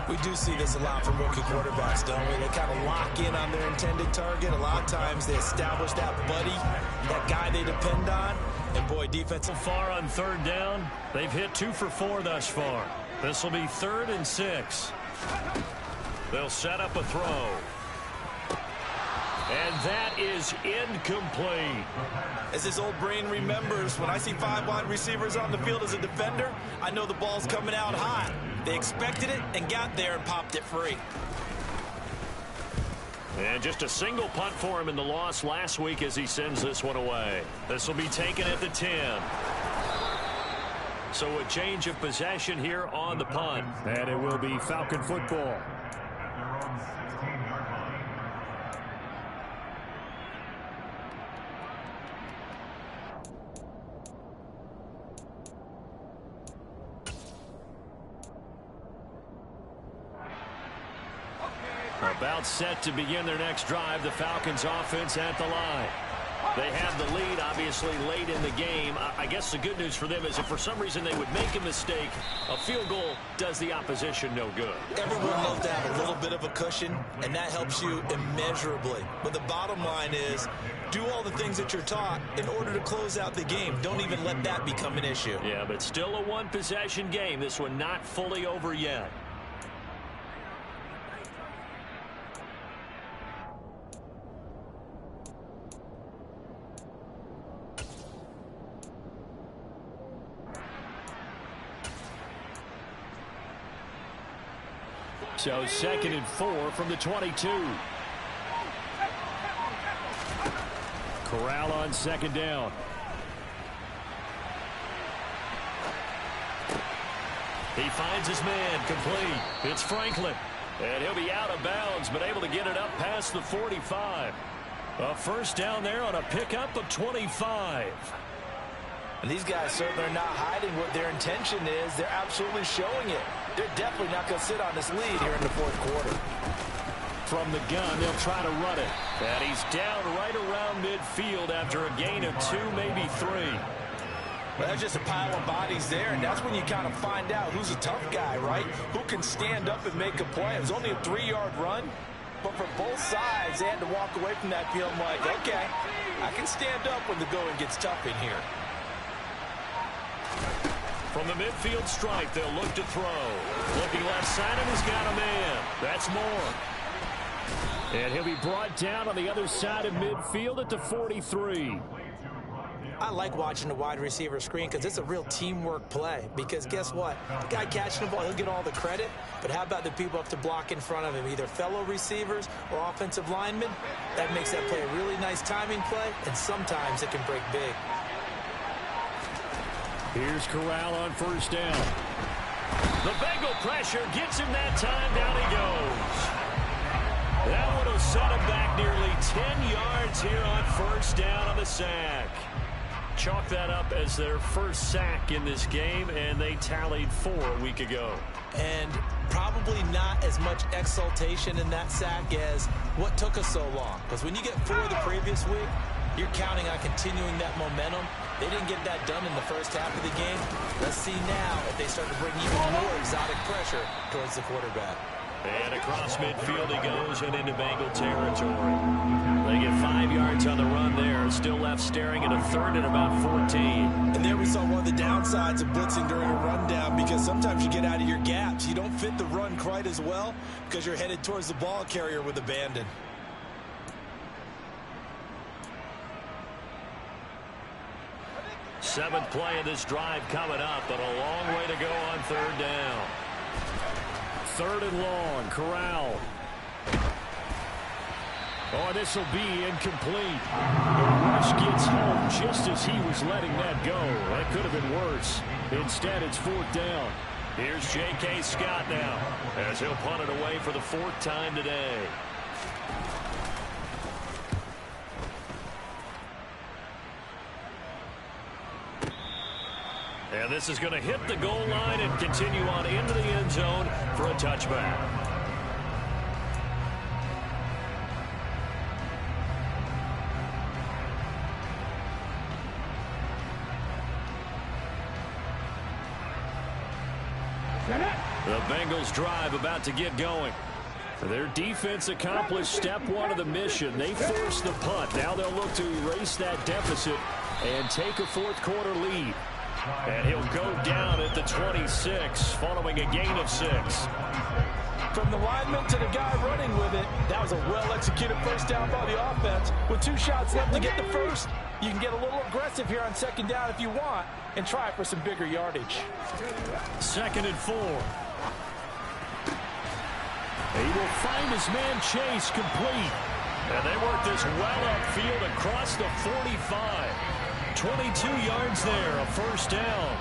We do see this a lot from rookie quarterbacks, don't we? They kind of lock in on their intended target. A lot of times they establish that buddy, that guy they depend on. And boy, defensive
far on 3rd down. They've hit 2 for 4 thus far. This will be 3rd and 6. They'll set up a throw. And that is incomplete.
As his old brain remembers, when I see 5 wide receivers on the field as a defender, I know the ball's coming out hot. They expected it and got there and popped it free.
And just a single punt for him in the loss last week as he sends this one away. This will be taken at the 10. So a change of possession here on the punt.
And it will be Falcon football.
About set to begin their next drive, the Falcons offense at the line. They have the lead, obviously, late in the game. I guess the good news for them is if for some reason they would make a mistake, a field goal does the opposition no good.
Everyone loves to have a little bit of a cushion, and that helps you immeasurably. But the bottom line is, do all the things that you're taught in order to close out the game. Don't even let that become an issue.
Yeah, but still a one-possession game. This one not fully over yet.
So 2nd and 4 from the 22. Corral on 2nd down.
He finds his man, complete. It's Franklin. And he'll be out of bounds, but able to get it up past the 45. A 1st down there on a pickup of 25.
And these guys certainly are not hiding what their intention is. They're absolutely showing it. They're definitely not going to sit on this lead here in the 4th quarter.
From the gun, they'll try to run it.
And he's down right around midfield after a gain of 2, maybe 3.
Well, that's just a pile of bodies there, and that's when you kind of find out who's a tough guy, right? Who can stand up and make a play. It was only a 3-yard run, but for both sides, they had to walk away from that feeling like, okay, I can stand up when the going gets tough in here.
From the midfield stripe, they'll look to throw. Looking left side, and he's got a man. That's Moore.
And he'll be brought down on the other side of midfield at the 43.
I like watching the wide receiver screen because it's a real teamwork play. Because guess what? The guy catching the ball, he'll get all the credit. But how about the people up to block in front of him, either fellow receivers or offensive linemen? That makes that play a really nice timing play, and sometimes it can break big.
Here's Corral on first down.
The Bengal pressure gets him that time. Down he goes. That would have set him back nearly 10 yards here on first down on the sack. Chalk that up as their first sack in this game, and they tallied 4 a week ago.
And probably not as much exultation in that sack as what took us so long. Because when you get 4 the previous week, you're counting on continuing that momentum. They didn't get that done in the first half of the game. Let's see now if they start to bring even more exotic pressure towards the quarterback.
And across midfield he goes and into Bengal territory. They get 5 yards on the run there. Still left staring at a third and about 14.
And there we saw one of the downsides of blitzing during a rundown, because sometimes you get out of your gaps. You don't fit the run quite as well because you're headed towards the ball carrier with abandon.
Seventh play of this drive coming up, but a long way to go on third down.
3rd and long. Corral. Oh, this will be incomplete. The rush gets home just as he was letting that go. That could have been worse. Instead, it's 4th down.
Here's J.K. Scott now as he'll punt it away for the 4th time today. And this is going to hit the goal line and continue on into the end zone for a touchback. The Bengals drive about to get going. Their defense accomplished step 1 of the mission. They forced the punt. Now they'll look to erase that deficit and take a 4th quarter lead. And he'll go down at the 26 following a gain of 6.
From the lineman to the guy running with it, that was a well-executed first down by the offense. With 2 shots left to get the first, you can get a little aggressive here on 2nd down if you want and try for some bigger yardage.
2nd and 4.
He will find his man Chase complete.
And they work this well upfield across the 45. 22 yards there, a first down.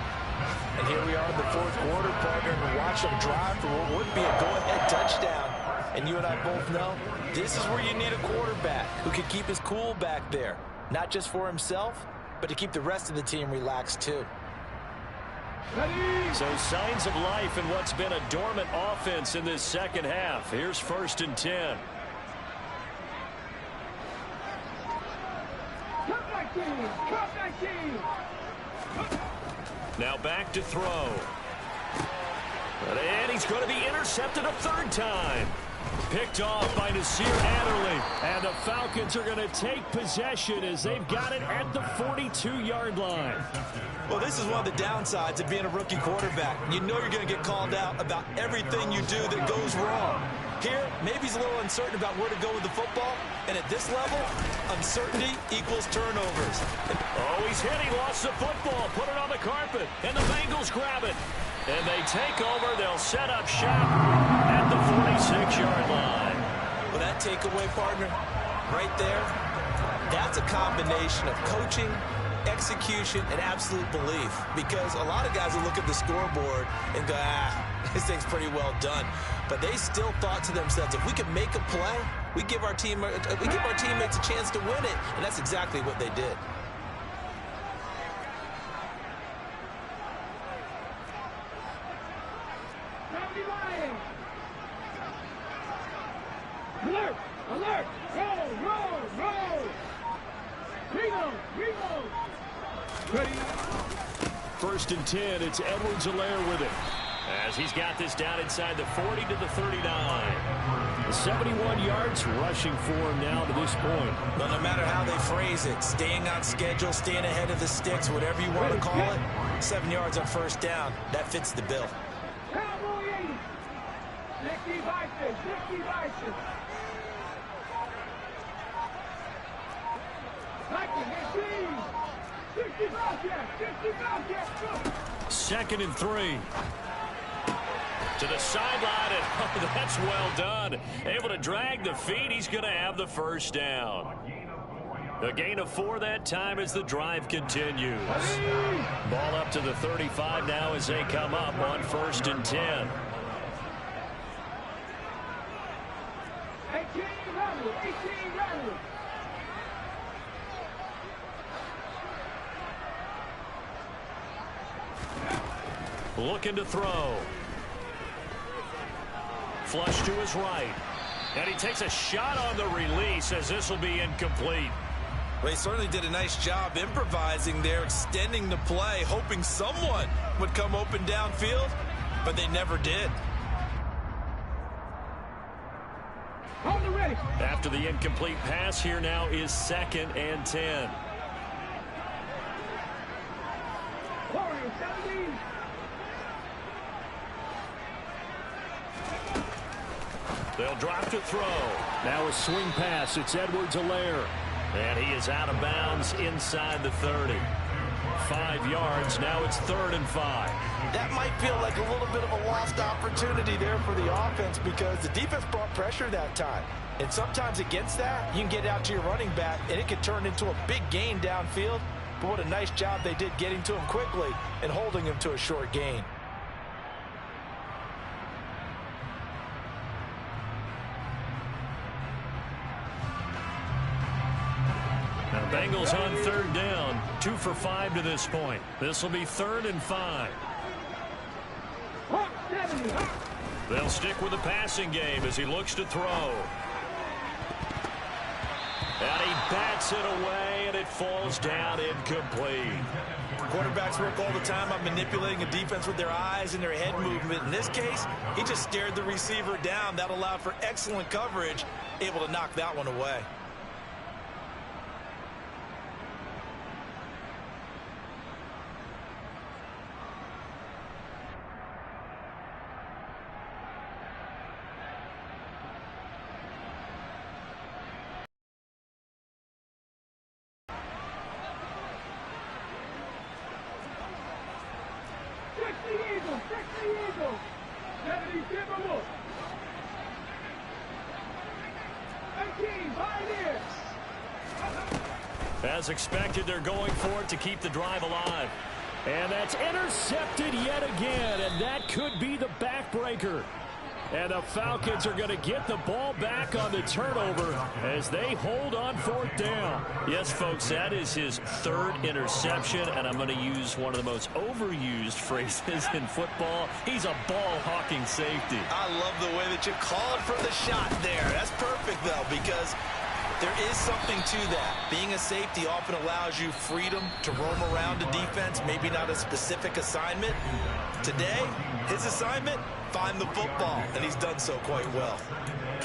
And here we are in the 4th quarter, partner, and watch them drive for what would be a go-ahead touchdown. And you and I both know this is where you need a quarterback who can keep his cool back there. Not just for himself, but to keep the rest of the team relaxed too.
So signs of life in what's been a dormant offense in this second half. Here's 1st and 10. Now back to throw. And he's going to be intercepted a 3rd time. Picked off by Nasir Adderley. And the Falcons are going to take possession as they've got it at the 42-yard line.
Well, this is one of the downsides of being a rookie quarterback. You know you're going to get called out about everything you do that goes wrong. Here, maybe he's a little uncertain about where to go with the football. And at this level, uncertainty equals turnovers.
Oh, he's hit. He lost the football. Put it on the carpet. And the Bengals grab it. And they take over. They'll set up shop at the 46-yard line.
Well, that takeaway, partner, right there, that's a combination of coaching, execution, and absolute belief. Because a lot of guys will look at the scoreboard and go, this thing's pretty well done. But they still thought to themselves, if we can make a play, we give our teammates a chance to win it. And that's exactly what they did.
Alert! Alert! Roll! Roll! Roll! Reload! Reload! Ready?
First and 10, it's Edwards-Helaire with it.
As he's got this down inside the 40 to the 39.
71 yards rushing for him now to this point.
But no matter how they phrase it, staying on schedule, staying ahead of the sticks, whatever you want to call it, 7 yards on first down, that fits the bill.
Cowboy 80. 60 Bison. 60 Bison. Viking 18. 60 Bobcats. 60 Bobcats.
Second and 3. To the sideline, and oh, that's well done. Able to drag the feet. He's going to have the first down. The gain of 4 that time as the drive continues. Ball up to the 35 now as they come up on first and 10.
18 Rebels. 18 Rebels.
Looking to throw. Flush to his right. And he takes a shot on the release as this will be incomplete.
Well, he certainly did a nice job improvising there, extending the play, hoping someone would come open downfield, but they never did.
Hold it ready.
After the incomplete pass, here now is second and 10.
Warriors 17.
They'll drop to throw.
Now a swing pass. It's Edwards-Helaire.
And he is out of bounds inside the 30. 5 yards. Now it's 3rd and 5.
That might feel like a little bit of a lost opportunity there for the offense because the defense brought pressure that time. And sometimes against that, you can get out to your running back, and it could turn into a big gain downfield. But what a nice job they did getting to him quickly and holding him to a short gain.
Bengals on 3rd down. 2 for 5 to this point. This will be 3rd and 5. They'll stick with the passing game as he looks to throw. And he bats it away, and it falls down incomplete.
Quarterbacks work all the time on manipulating a defense with their eyes and their head movement. In this case, he just stared the receiver down. That allowed for excellent coverage, able to knock that one away.
As expected, they're going for it to keep the drive alive.
And that's intercepted yet again, and that could be the backbreaker. And the Falcons are going to get the ball back on the turnover as they hold on 4th down.
Yes, folks, that is his 3rd interception, and I'm going to use one of the most overused phrases in football. He's a ball-hawking safety.
I love the way that you called for the shot there. That's perfect, though, because there is something to that. Being a safety often allows you freedom to roam around a defense, maybe not a specific assignment. Today, his assignment, find the football, and he's done so quite well.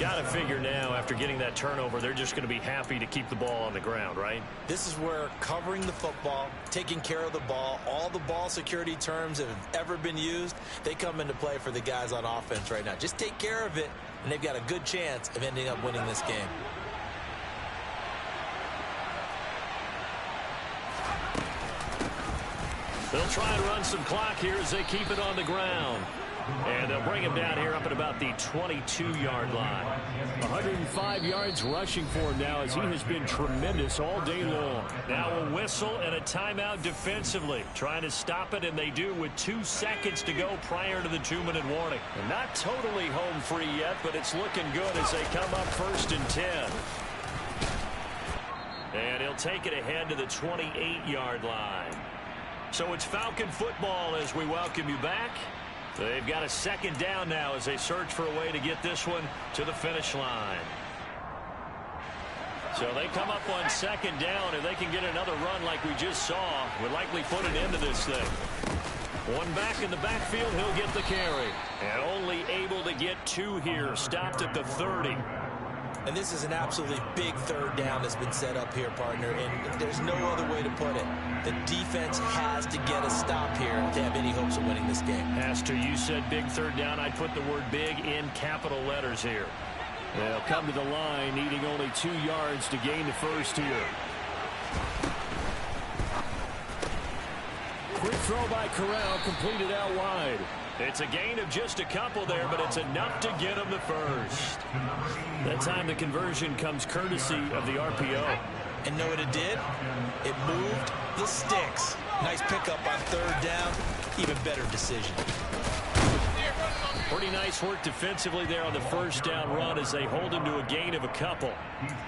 Got to figure now, after getting that turnover, they're just going to be happy to keep the ball on the ground, right?
This is where covering the football, taking care of the ball, all the ball security terms that have ever been used, they come into play for the guys on offense right now. Just take care of it, and they've got a good chance of ending up winning this game.
They'll try and run some clock here as they keep it on the ground. And they'll bring him down here up at about the 22-yard line.
105 yards rushing for him now as he has been tremendous all day long.
Now a whistle and a timeout defensively. Trying to stop it, and they do with 2 seconds to go prior to the 2-minute warning. And not totally home free yet, but it's looking good as they come up 1st and 10. And he'll take it ahead to the 28-yard line. So it's Falcon football as we welcome you back. They've got a 2nd down now as they search for a way to get this one to the finish line. So they come up on 2nd down. If they can get another run like we just saw, would likely put an end to this thing. One back in the backfield, he'll get the carry. And only able to get 2 here, stopped at the 30.
And this is an absolutely big third down that's been set up here, partner, and there's no other way to put it. The defense has to get a stop here to have any hopes of winning this game.
Pastor, you said big third down. I'd put the word big in capital letters here.
They'll come to the line, needing only 2 yards to gain the first here. Quick throw by Corral, completed out wide.
It's a gain of just a couple there, but it's enough to get him the first.
That time the conversion comes courtesy of the RPO.
And know what it did? It moved the sticks. Nice pickup on third down. Even better decision.
Pretty nice work defensively there on the first down run as they hold him to a gain of a couple.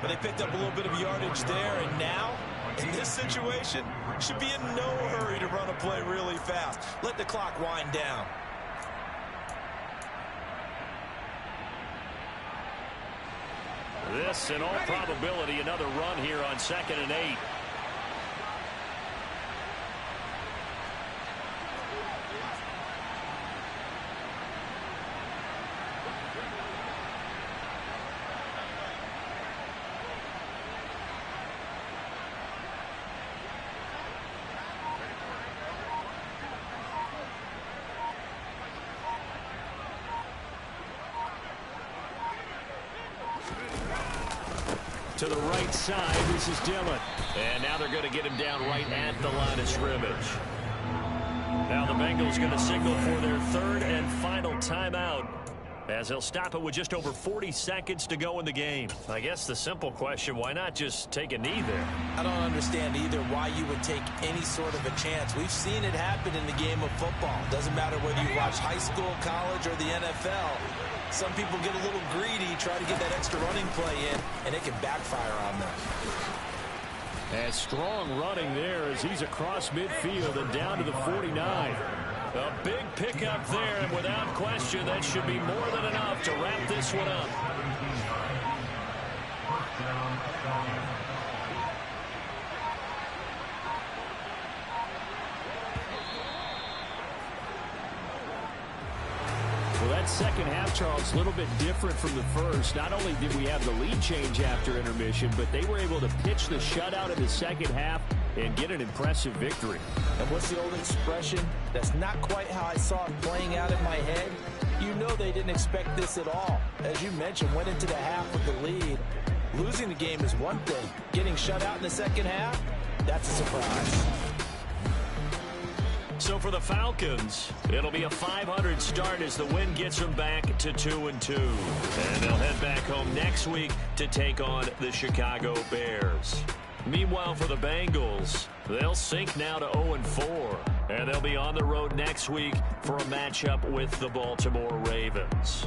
But they picked up a little bit of yardage there, and now, in this situation, should be in no hurry to run a play really fast. Let the clock wind down.
This, in all probability, another run here on 2nd and 8.
To the right side, this is Dillon.
And now they're going to get him down right at the line of scrimmage. Now the Bengals going to signal for their 3rd and final timeout, as they'll stop it with just over 40 seconds to go in the game. I guess the simple question, why not just take a knee there?
I don't understand either why you would take any sort of a chance. We've seen it happen in the game of football. Doesn't matter whether you watch high school, college, or the NFL. Some people get a little greedy, try to get that extra running play in, and it can backfire on them.
And strong running there as he's across midfield and down to the 49.
A big pickup there, and without question, that should be more than enough to wrap this one up.
Well, that second half, Charles, a little bit different from the first. Not only did we have the lead change after intermission, but they were able to pitch the shutout in the second half and get an impressive victory.
And what's the old expression? That's not quite how I saw it playing out in my head. You know they didn't expect this at all. As you mentioned, went into the half with the lead. Losing the game is one thing. Getting shut out in the second half, that's a surprise.
So for the Falcons, it'll be a .500 start as the win gets them back to 2-2. And they'll head back home next week to take on the Chicago Bears. Meanwhile, for the Bengals, they'll sink now to 0-4. And they'll be on the road next week for a matchup with the Baltimore Ravens.